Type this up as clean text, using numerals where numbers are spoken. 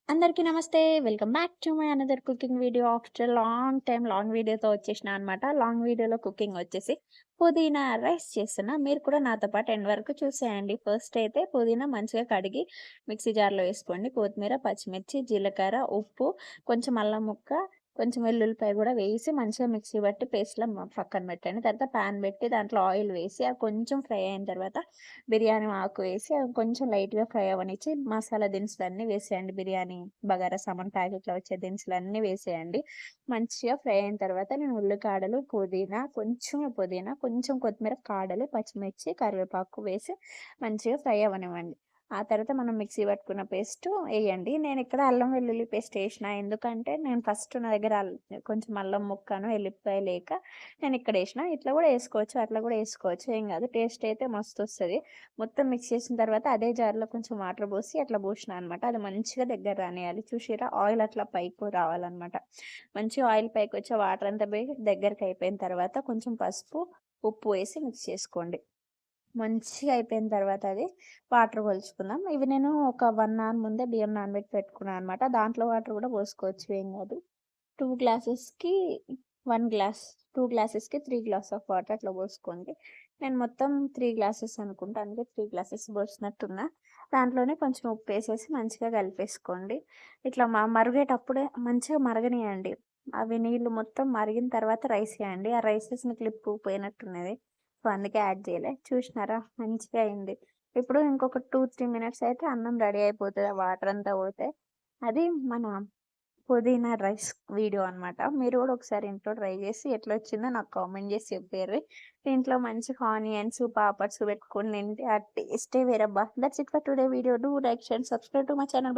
అందరికీ నమస్తే. Welcome back to my another cooking video. After long time long వీడియోతో వచ్చేసినా అనమాట. లాంగ్ వీడియోలో కుకింగ్ వచ్చేసి పుదీనా రైస్ చేస్తున్నా. మీరు కూడా నాతో పాటు ఎండ్ వరకు చూసేయండి. ఫస్ట్ అయితే పుదీనా మంచిగా కడిగి మిక్సీ జార్‌లో వేసుకోండి. కొత్తిమీర, పచ్చిమిర్చి, జీలకర్ర, ఉప్పు, కొంచెం అల్లం ముక్క, కొంచెం వెల్లుల్లిపాయ కూడా వేసి మంచిగా మిక్సీ పట్టి పేస్ట్‌లా పక్కన పెట్టండి. తర్వాత పాన్ పెట్టి దాంట్లో ఆయిల్ వేసి అది కొంచెం ఫ్రై అయిన తర్వాత బిర్యానీ ఆకు వేసి అవి కొంచెం లైట్‌గా ఫ్రై అవ్వనిచ్చి మసాలా దినుసులన్నీ వేసేయండి. బిర్యానీ, బగారా సామాన్ ప్యాకెట్‌లో వచ్చే దినుసులన్నీ వేసేయండి. మంచిగా ఫ్రై అయిన తర్వాత నేను ఉల్లికాడలు, పుదీనా, కొంచెం కొత్తిమీర కాడలు, పచ్చిమిర్చి, కరివేపాకు వేసి మంచిగా ఫ్రై అవ్వనివ్వండి. ఆ తర్వాత మనం మిక్సీ పట్టుకున్న పేస్టు ఎయండి. నేనిక్కడ అల్లం వెల్లుల్లి పేస్ట్ ఏసినా. ఎందుకంటే నేను ఫస్ట్ నా దగ్గర కొంచెం అల్లం ముక్కను, ఎల్లిపాయ లేక నేనిక్కడేసినా. ఇట్లా గూడా ఏసుకోవచ్చు, అట్లా గూడా ఏసుకోవచ్చు. ఏం గాదు. టేస్ట్ అయితే మస్తొస్తది. మొత్తం మిక్స్ చేసిన తర్వాత అదే జార్‌లో కొంచెం వాటర్ పోసి అట్లా పోషినా అనమాట. అది మంచిగా దగ్గర రానియాలి. చూషిర్రా? ఆయిల్ అట్లా పైకి రావాలనమాట. మంచిగా ఆయిల్ పైకొచ్చి వాటర్ అంతా పోయి దగ్గరకయిపోయిన తర్వాత కొంచెం పసుపు, ఉప్పు వేసి మిక్స్ చేసుకోండి. మంచిగా అయిపోయిన తర్వాత అది వాటర్ పోల్చుకుందాం. ఇవి నేను ఒక 1 అవర్ ముందే బియ్యం నానబెట్టి పెట్టుకున్నాను అనమాట. దాంట్లో వాటర్ కూడా పోసుకోవచ్చు, ఏం కాదు. 2 గ్లాసెస్‌కి 1 గ్లాస్, 2 గ్లాసెస్‌కి 3 గ్లాస్ ఆఫ్ వాటర్ అట్లా పోసుకోండి. నేను మొత్తం 3 గ్లాసెస్ అనుకుంటా. అందుకే 3 గ్లాసెస్ పోసినట్టున్నా. దాంట్లోనే కొంచెం ఉప్పేసేసి మంచిగా కలిపేసుకోండి. ఇట్లా మరిగేటప్పుడే మంచిగా మరగనియండి. అవి నీళ్ళు మొత్తం మరిగిన తర్వాత రైస్ ఎయండి. ఆ రైసెస్‌ని క్లిప్ పోయినట్టున్నది. సో, అందుకే యాడ్ చేయలే. చూసినారా? మంచిగా అయింది. ఇప్పుడు ఇంకొక 2, 3 మినిట్స్ అయితే అన్నం రెడీ అయిపోతది. ఆ వాటర్ అంతా పోతే. అది మన పుదీనా రైస్ వీడియో అనమాట. మీరు గూడా ఒకసారి ఇంట్లో ట్రై జేసి ఎట్లొచ్చిందో నాకు కామెంట్ జేసి చెప్పేర్రి. దీంట్లో మంచిగా ఆనియన్స్, పాపడ్స్ పెట్టుకొని తింటే ఆ టేస్టే వేరబ్బా! That's it for today video. Do like, share, subscribe to my channel.